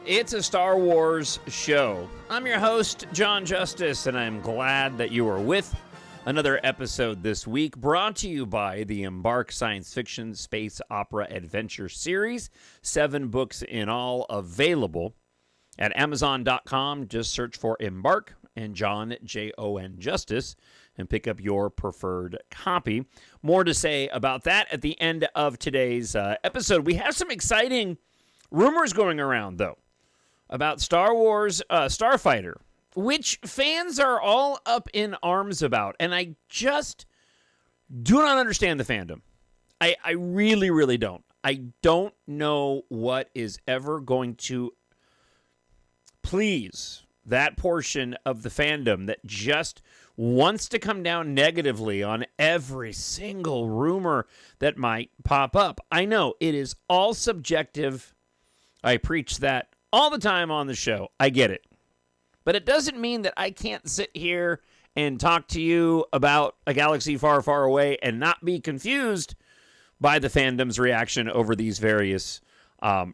It's a Star Wars show. I'm your host, Jon Justice, and I'm glad that you are with another episode this week, brought to you by the Embark science fiction space opera adventure series. 7 books in all, available at Amazon.com. Just search for Embark and Jon, Jon Justice, and pick up your preferred copy. More to say about that at the end of today's episode. We have some exciting rumors going around, though, about Star Wars Starfighter, which fans are all up in arms about. And I just do not understand the fandom. I really, really don't. I don't know what is ever going to please that portion of the fandom that just wants to come down negatively on every single rumor that might pop up. I know it is all subjective. I preach that all the time on the show. I get it. But it doesn't mean that I can't sit here and talk to you about a galaxy far, far away and not be confused by the fandom's reaction over these various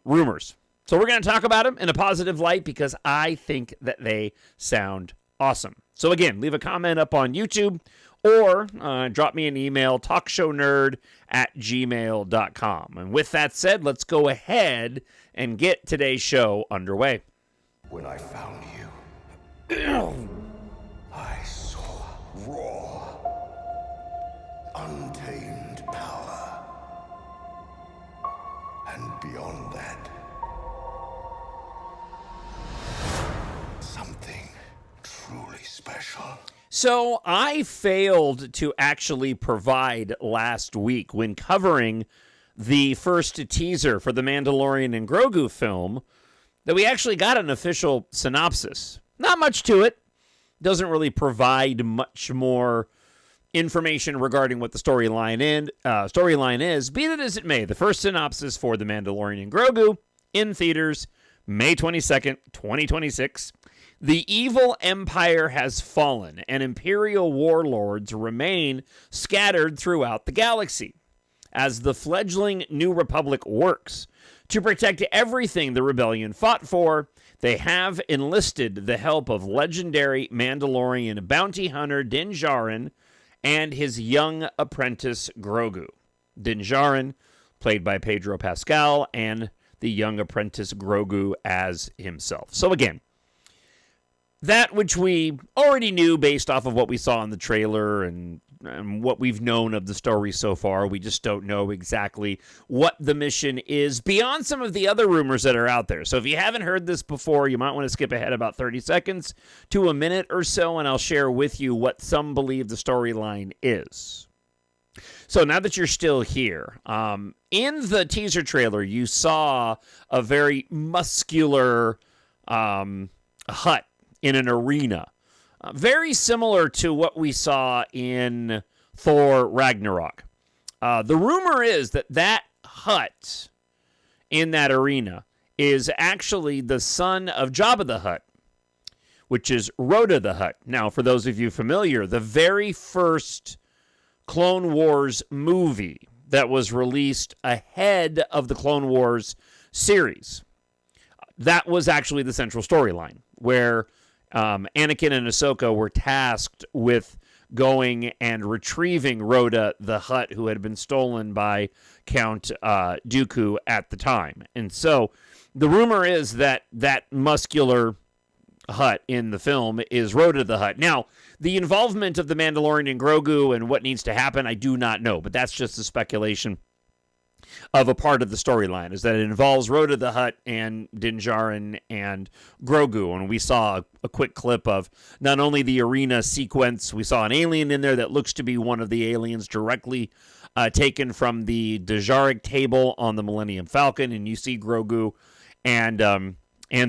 rumors. So we're going to talk about them in a positive light because I think that they sound awesome. So again, leave a comment up on YouTube or drop me an email, TalkShowNerd@gmail.com. And with that said, let's go ahead and get today's show underway. When I found you, I saw raw, untamed power. And beyond that, something truly special. So I failed to actually provide last week when covering the first teaser for the Mandalorian and Grogu film that we actually got an official synopsis. Not much to it. Doesn't really provide much more information regarding what the storyline is. Be that as it may, the first synopsis for the Mandalorian and Grogu in theaters May 22nd, 2026. The evil empire has fallen, and Imperial warlords remain scattered throughout the galaxy as the fledgling New Republic works to protect everything the rebellion fought for. They have enlisted the help of legendary Mandalorian bounty hunter Din Djarin and his young apprentice Grogu. Din Djarin, played by Pedro Pascal, and the young apprentice Grogu as himself. So again, that which we already knew based off of what we saw in the trailer and what we've known of the story so far. We just don't know exactly what the mission is beyond some of the other rumors that are out there. So if you haven't heard this before, you might want to skip ahead about 30 seconds to a minute or so, and I'll share with you what some believe the storyline is. So now that you're still here, in the teaser trailer, you saw a very muscular hut in an arena. Very similar to what we saw in Thor Ragnarok. The rumor is that that hut in that arena is actually the son of Jabba the Hutt, which is Rhoda the Hutt. Now, for those of you familiar, the very first Clone Wars movie that was released ahead of the Clone Wars series, that was actually the central storyline, where Anakin and Ahsoka were tasked with going and retrieving Rhoda the Hutt, who had been stolen by Count Dooku at the time. And so the rumor is that that muscular Hutt in the film is Rhoda the Hutt. Now, the involvement of the Mandalorian and Grogu and what needs to happen, I do not know, but that's just a speculation of a part of the storyline, is that it involves Rhoda the Hutt and Din Djarin and Grogu. And we saw a quick clip of not only the arena sequence, we saw an alien in there that looks to be one of the aliens directly taken from the Djarik table on the Millennium Falcon, and you see Grogu and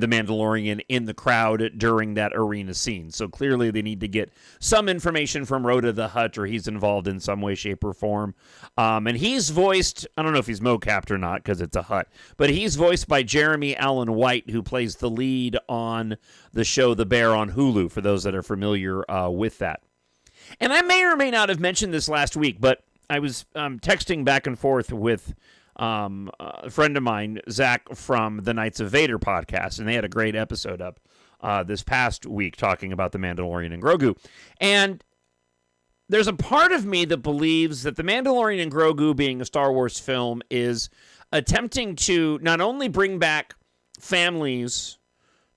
the Mandalorian in the crowd during that arena scene. So clearly they need to get some information from Rhoda the Hutt, or he's involved in some way, shape, or form. And he's voiced, I don't know if he's mocapped or not because it's a Hutt, but he's voiced by Jeremy Allen White, who plays the lead on the show The Bear on Hulu, for those that are familiar with that. And I may or may not have mentioned this last week, but I was texting back and forth with a friend of mine, Zach from the Knights of Vader podcast, and they had a great episode up this past week talking about the Mandalorian and Grogu. And there's a part of me that believes that the Mandalorian and Grogu being a Star Wars film is attempting to not only bring back families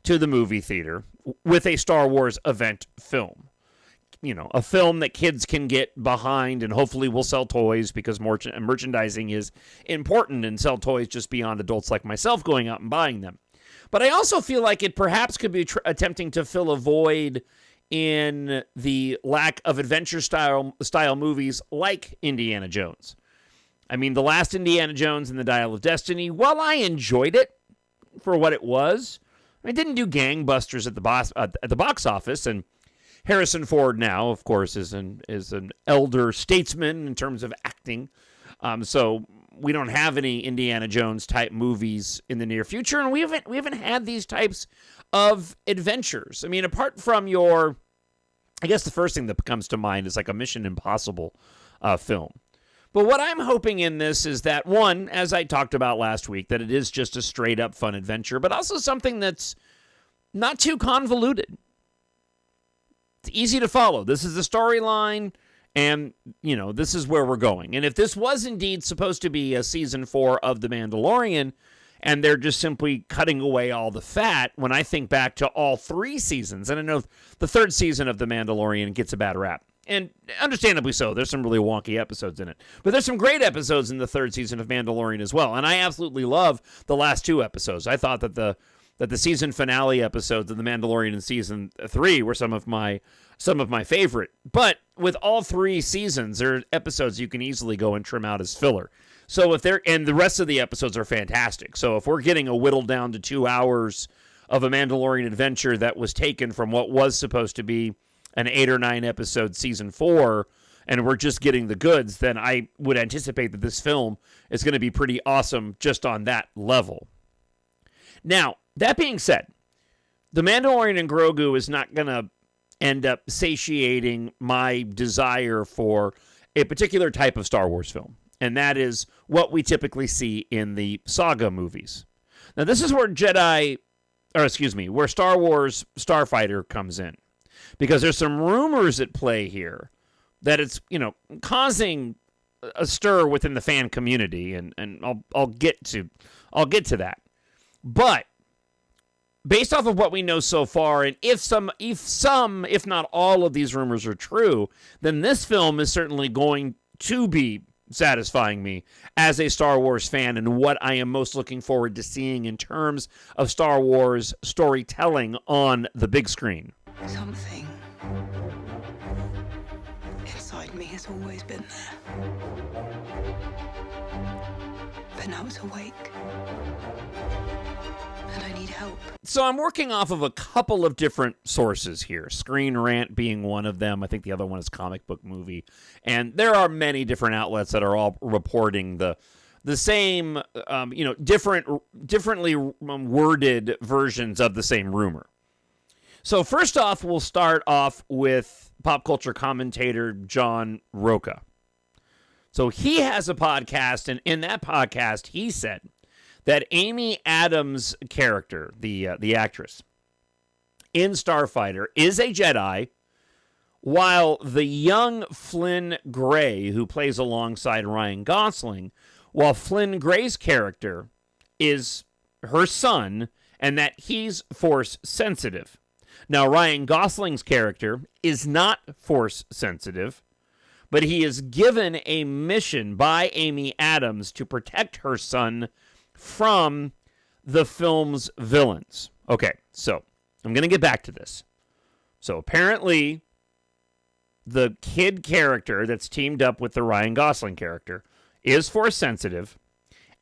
to the movie theater with a Star Wars event film, you know, a film that kids can get behind and hopefully will sell toys because merchandising is important and sell toys just beyond adults like myself going out and buying them. But I also feel like it perhaps could be attempting to fill a void in the lack of adventure style movies like Indiana Jones. I mean, the last Indiana Jones and the Dial of Destiny, while I enjoyed it for what it was, it didn't do gangbusters at the box office. And Harrison Ford now, of course, is an elder statesman in terms of acting. So we don't have any Indiana Jones type movies in the near future, and we haven't had these types of adventures. I mean, apart from I guess the first thing that comes to mind is like a Mission Impossible film. But what I'm hoping in this is that, one, as I talked about last week, that it is just a straight-up fun adventure, but also something that's not too convoluted. It's easy to follow. This is the storyline, and, you know, this is where we're going. And if this was indeed supposed to be a season 4 of The Mandalorian, and they're just simply cutting away all the fat, when I think back to all 3 seasons, and I know the 3rd season of The Mandalorian gets a bad rap. And understandably so. There's some really wonky episodes in it. But there's some great episodes in the 3rd season of Mandalorian as well. And I absolutely love the last 2 episodes. I thought that the season finale episodes of The Mandalorian in season 3 were some of my favorite. But with all 3 seasons, there are episodes you can easily go and trim out as filler. So and the rest of the episodes are fantastic. So if we're getting a whittled down to 2 hours of a Mandalorian adventure that was taken from what was supposed to be an 8 or 9 episode season 4, and we're just getting the goods, then I would anticipate that this film is going to be pretty awesome just on that level. Now, that being said, The Mandalorian and Grogu is not going to end up satiating my desire for a particular type of Star Wars film, and that is what we typically see in the saga movies. Now, this is where where Star Wars Starfighter comes in. Because there's some rumors at play here that it's, you know, causing a stir within the fan community, and I'll get to that. But based off of what we know so far, and if not all of these rumors are true, then this film is certainly going to be satisfying me as a Star Wars fan and what I am most looking forward to seeing in terms of Star Wars storytelling on the big screen. Something inside me has always been there. But now it's awake. And I need help. So I'm working off of a couple of different sources here. Screen Rant being one of them. I think the other one is Comic Book Movie. And there are many different outlets that are all reporting the same, differently worded versions of the same rumor. So first off, we'll start off with pop culture commentator John Roca. So he has a podcast, and in that podcast, he said that Amy Adams' character, the actress, in Starfighter is a Jedi, while the young Flynn Gray, who plays alongside Ryan Gosling, while Flynn Gray's character is her son, and that he's Force sensitive. Now, Ryan Gosling's character is not Force sensitive, but he is given a mission by Amy Adams to protect her son from the film's villains. Okay, so I'm going to get back to this. So apparently, the kid character that's teamed up with the Ryan Gosling character is Force sensitive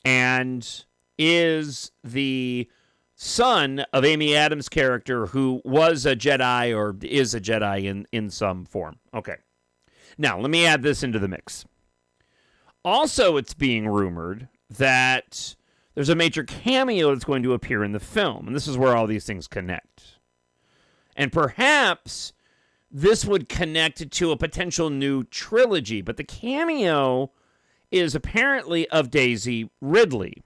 and is the son of Amy Adams' character, who was a Jedi or is a Jedi in some form. Okay. Now, let me add this into the mix. Also, it's being rumored that there's a major cameo that's going to appear in the film, and this is where all these things connect. And perhaps this would connect to a potential new trilogy, but the cameo is apparently of Daisy Ridley.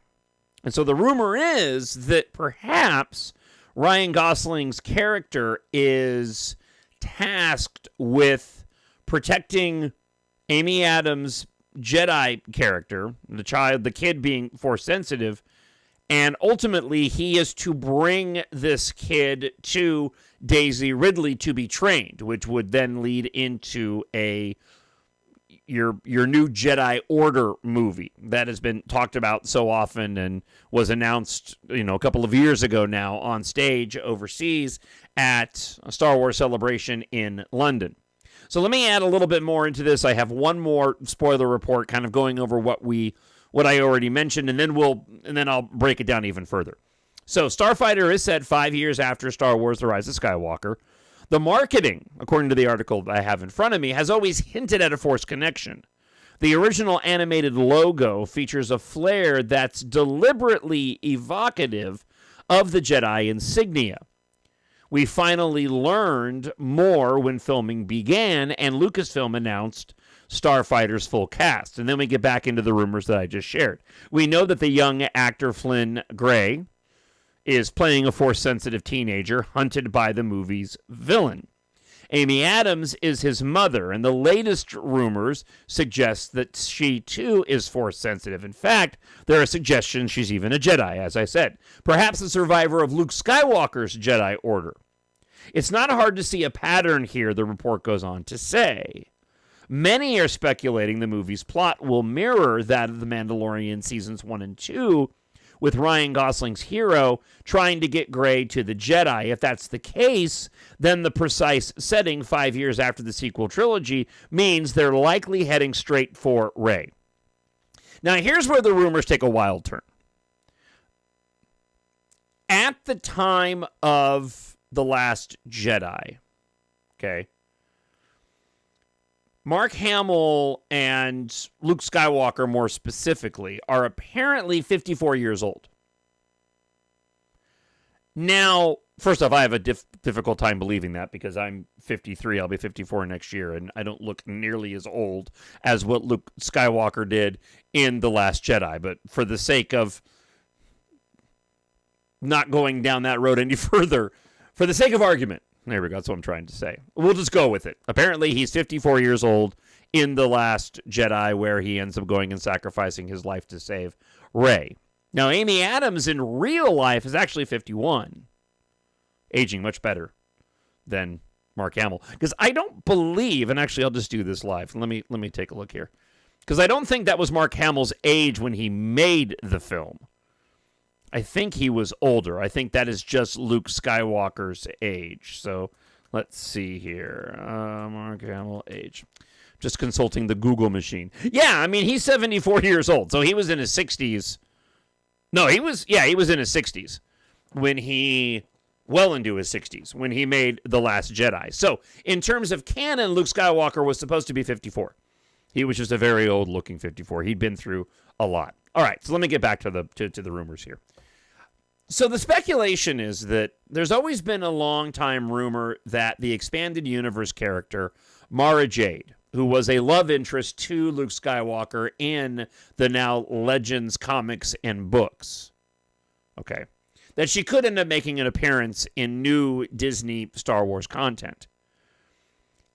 And so the rumor is that perhaps Ryan Gosling's character is tasked with protecting Amy Adams' Jedi character, the kid being Force sensitive, and ultimately he is to bring this kid to Daisy Ridley to be trained, which would then lead into your new Jedi Order movie that has been talked about so often and was announced, a couple of years ago now on stage overseas at a Star Wars Celebration in London. So let me add a little bit more into this. I have one more spoiler report kind of going over what I already mentioned, and then I'll break it down even further. So Starfighter is set 5 years after Star Wars The Rise of Skywalker. The marketing, according to the article that I have in front of me, has always hinted at a Force connection. The original animated logo features a flare that's deliberately evocative of the Jedi insignia. We finally learned more when filming began, and Lucasfilm announced Starfighter's full cast. And then we get back into the rumors that I just shared. We know that the young actor Flynn Gray is playing a Force-sensitive teenager hunted by the movie's villain. Amy Adams is his mother, and the latest rumors suggest that she, too, is Force-sensitive. In fact, there are suggestions she's even a Jedi, as I said. Perhaps a survivor of Luke Skywalker's Jedi Order. It's not hard to see a pattern here, the report goes on to say. Many are speculating the movie's plot will mirror that of The Mandalorian Seasons 1 and 2, with Ryan Gosling's hero trying to get Gray to the Jedi. If that's the case, then the precise setting 5 years after the sequel trilogy means they're likely heading straight for Rey. Now, here's where the rumors take a wild turn. At the time of The Last Jedi, okay, Mark Hamill and Luke Skywalker, more specifically, are apparently 54 years old. Now, first off, I have a difficult time believing that because I'm 53. I'll be 54 next year, and I don't look nearly as old as what Luke Skywalker did in The Last Jedi. But for the sake of not going down that road any further, for the sake of argument, there we go. That's what I'm trying to say. We'll just go with it. Apparently, he's 54 years old in The Last Jedi, where he ends up going and sacrificing his life to save Rey. Now, Amy Adams in real life is actually 51, aging much better than Mark Hamill. Because I don't believe, and actually I'll just do this live. Let me take a look here. Because I don't think that was Mark Hamill's age when he made the film. I think he was older. I think that is just Luke Skywalker's age. So let's see here. Mark Hamill age. Just consulting the Google machine. Yeah, I mean, he's 74 years old. So he was in his 60s. No, he was in his 60s well into his 60s when he made The Last Jedi. So in terms of canon, Luke Skywalker was supposed to be 54. He was just a very old looking 54. He'd been through a lot. All right, so let me get back to the rumors here. So the speculation is that there's always been a long time rumor that the expanded universe character, Mara Jade, who was a love interest to Luke Skywalker in the now Legends comics and books, okay, that she could end up making an appearance in new Disney Star Wars content.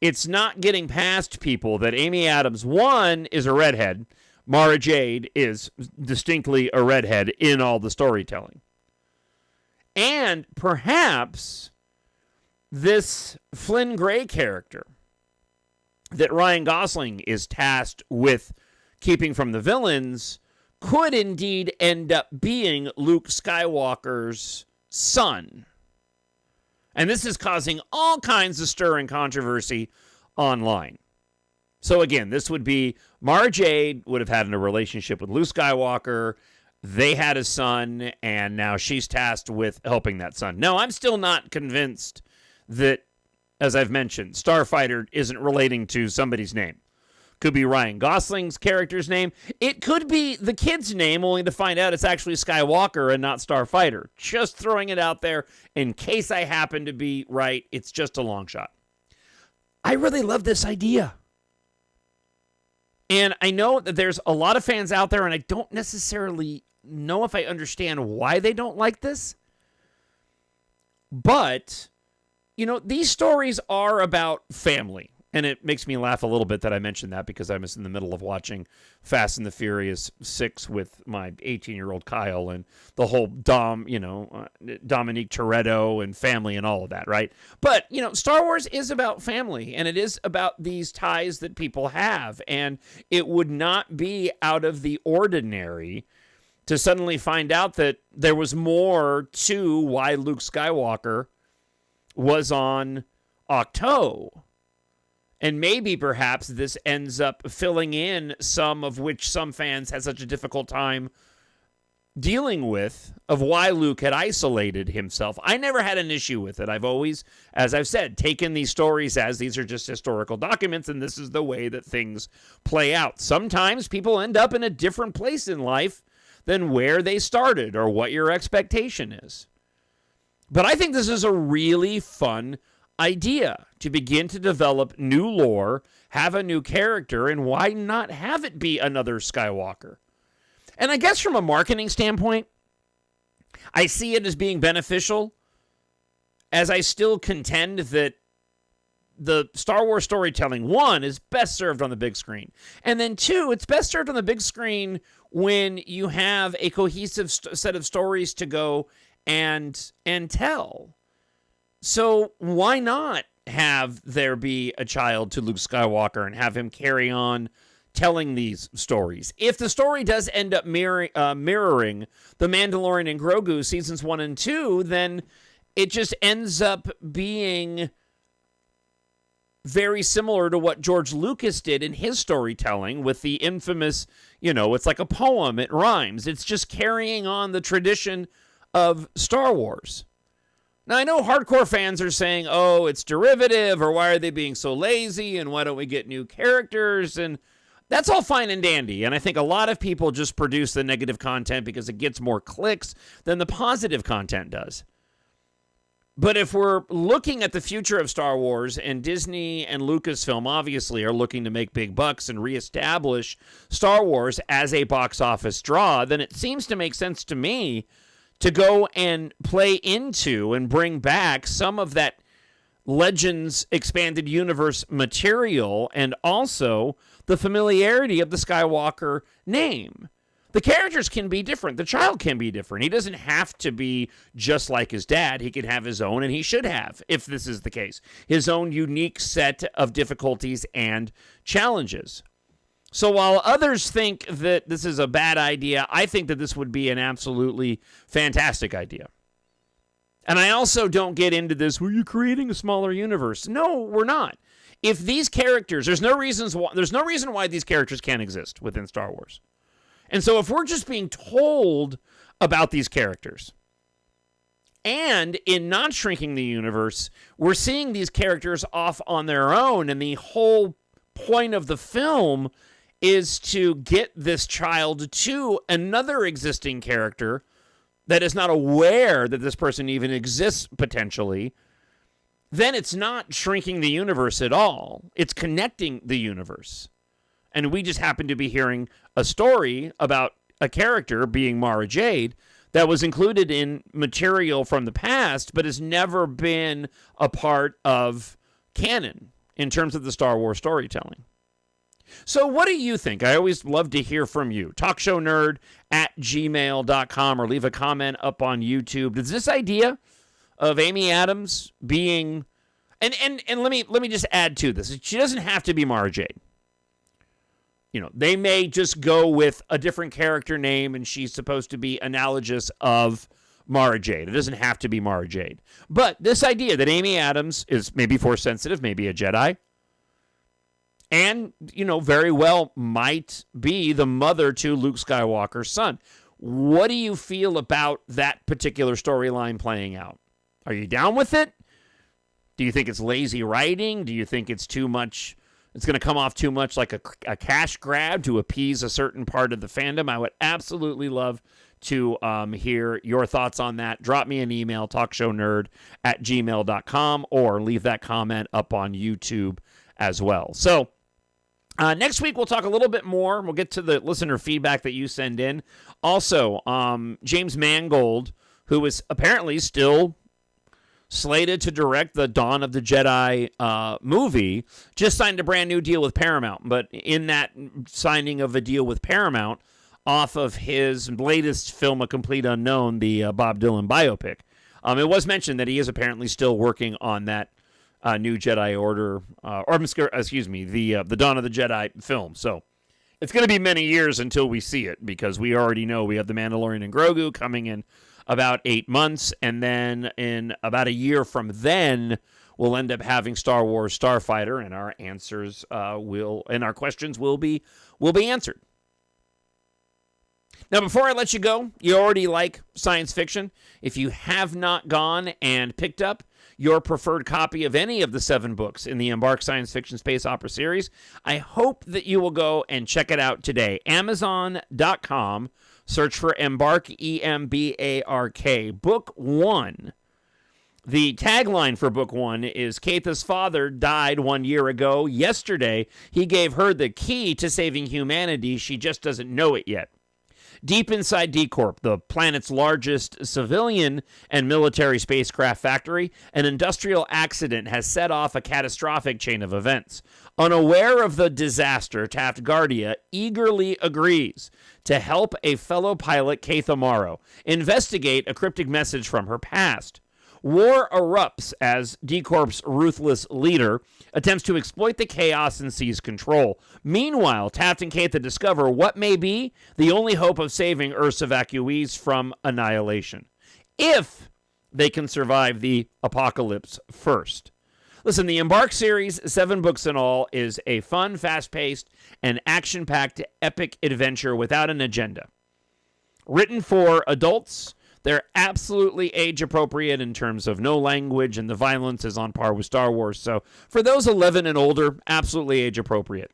It's not getting past people that Amy Adams, one, is a redhead. Mara Jade is distinctly a redhead in all the storytelling. And perhaps this Flynn Gray character that Ryan Gosling is tasked with keeping from the villains could indeed end up being Luke Skywalker's son. And this is causing all kinds of stir and controversy online. So again, this would be Mara Jade would have had a relationship with Luke Skywalker. They had a son, and now she's tasked with helping that son. No, I'm still not convinced that, as I've mentioned, Starfighter isn't relating to somebody's name. Could be Ryan Gosling's character's name. It could be the kid's name, only to find out it's actually Skywalker and not Starfighter. Just throwing it out there in case I happen to be right. It's just a long shot. I really love this idea. And I know that there's a lot of fans out there, and I don't necessarily know if I understand why they don't like this. But, these stories are about family. And it makes me laugh a little bit that I mentioned that because I was in the middle of watching Fast and the Furious 6 with my 18-year-old Kyle and the whole Dominique Toretto and family and all of that, right? But, Star Wars is about family, and it is about these ties that people have. And it would not be out of the ordinary to suddenly find out that there was more to why Luke Skywalker was on Octo. And maybe perhaps this ends up filling in some of which some fans had such a difficult time dealing with of why Luke had isolated himself. I never had an issue with it. I've always, as I've said, taken these stories as these are just historical documents, and this is the way that things play out. Sometimes people end up in a different place in life than where they started or what your expectation is. But I think this is a really fun idea to begin to develop new lore, have a new character, and why not have it be another Skywalker? And I guess from a marketing standpoint, I see it as being beneficial, as I still contend that the Star Wars storytelling, one, is best served on the big screen. And then two, it's best served on the big screen when you have a cohesive set of stories to go and tell. So why not have there be a child to Luke Skywalker and have him carry on telling these stories? If the story does end up mirroring The Mandalorian and Grogu seasons 1 and 2, then it just ends up being very similar to what George Lucas did in his storytelling with the infamous, it's like a poem, it rhymes. It's just carrying on the tradition of Star Wars. Now, I know hardcore fans are saying, oh, it's derivative, or why are they being so lazy, and why don't we get new characters? And that's all fine and dandy, and I think a lot of people just produce the negative content because it gets more clicks than the positive content does. But if we're looking at the future of Star Wars, and Disney and Lucasfilm obviously are looking to make big bucks and reestablish Star Wars as a box office draw, then it seems to make sense to me to go and play into and bring back some of that Legends expanded universe material and also the familiarity of the Skywalker name. The characters can be different. The child can be different. He doesn't have to be just like his dad. He can have his own, and he should have, if this is the case, his own unique set of difficulties and challenges. So while others think that this is a bad idea, I think that this would be an absolutely fantastic idea. And I also don't get into this, well, you're creating a smaller universe. No, we're not. If these characters, there's no reason why these characters can't exist within Star Wars. And so if we're just being told about these characters, and in not shrinking the universe, we're seeing these characters off on their own, and the whole point of the film is to get this child to another existing character that is not aware that this person even exists potentially, then it's not shrinking the universe at all. It's connecting the universe. And we just happen to be hearing a story about a character being Mara Jade that was included in material from the past, but has never been a part of canon in terms of the Star Wars storytelling. So what do you think? I always love to hear from you. TalkShowNerd@gmail.com or leave a comment up on YouTube. Does this idea of Amy Adams being... And let me just add to this. She doesn't have to be Mara Jade. They may just go with a different character name and she's supposed to be analogous of Mara Jade. It doesn't have to be Mara Jade. But this idea that Amy Adams is maybe Force sensitive, maybe a Jedi, and, very well might be the mother to Luke Skywalker's son. What do you feel about that particular storyline playing out? Are you down with it? Do you think it's lazy writing? Do you think it's too much? It's going to come off too much like a cash grab to appease a certain part of the fandom? I would absolutely love to hear your thoughts on that. Drop me an email, talkshownerd@gmail.com, or leave that comment up on YouTube as well. So, Next week, we'll talk a little bit more. We'll get to the listener feedback that you send in. Also, James Mangold, who is apparently still slated to direct the Dawn of the Jedi movie, just signed a brand new deal with Paramount. But in that signing of a deal with Paramount, off of his latest film, A Complete Unknown, the Bob Dylan biopic, it was mentioned that he is apparently still working on that new Jedi Order, the Dawn of the Jedi film. So it's going to be many years until we see it, because we already know we have The Mandalorian and Grogu coming in about 8 months, and then in about a year from then, we'll end up having Star Wars Starfighter, and our answers our questions will be answered. Now, before I let you go, you already like science fiction. If you have not gone and picked up your preferred copy of any of the 7 books in the Embark Science Fiction Space Opera series, I hope that you will go and check it out today. Amazon.com, search for Embark, E-M-B-A-R-K, Book 1. The tagline for Book 1 is, Katha's father died 1 year ago. Yesterday, he gave her the key to saving humanity. She just doesn't know it yet. Deep inside D-Corp, the planet's largest civilian and military spacecraft factory, an industrial accident has set off a catastrophic chain of events. Unaware of the disaster, Taft Guardia eagerly agrees to help a fellow pilot, Katha Morrow, investigate a cryptic message from her past. War erupts as D-Corp's ruthless leader attempts to exploit the chaos and seize control. Meanwhile, Taft and Katha discover what may be the only hope of saving Earth's evacuees from annihilation, if they can survive the apocalypse first. Listen, the Embark series, 7 books in all, is a fun, fast-paced, and action-packed epic adventure without an agenda. Written for adults, they're absolutely age-appropriate in terms of no language, and the violence is on par with Star Wars. So for those 11 and older, absolutely age-appropriate.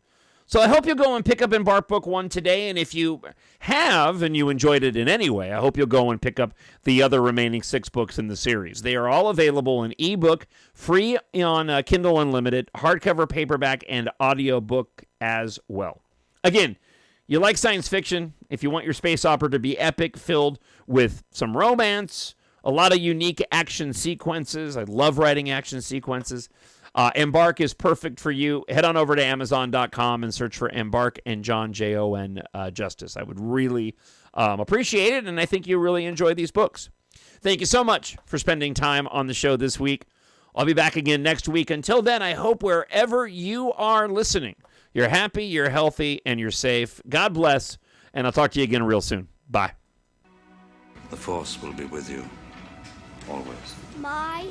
So I hope you'll go and pick up Embark Book 1 today, and if you have and you enjoyed it in any way, I hope you'll go and pick up the other remaining 6 books in the series. They are all available in ebook, free on Kindle Unlimited, hardcover, paperback, and audiobook as well. Again, you like science fiction, if you want your space opera to be epic, filled with some romance, a lot of unique action sequences. I love writing action sequences. Embark is perfect for you. Head on over to Amazon.com and search for Embark and Jon, Jon Justice. I would really appreciate it, and I think you really enjoy these books. Thank you so much for spending time on the show this week. I'll be back again next week. Until then, I hope wherever you are listening, you're happy, you're healthy, and you're safe. God bless, and I'll talk to you again real soon. Bye. The Force will be with you, always. My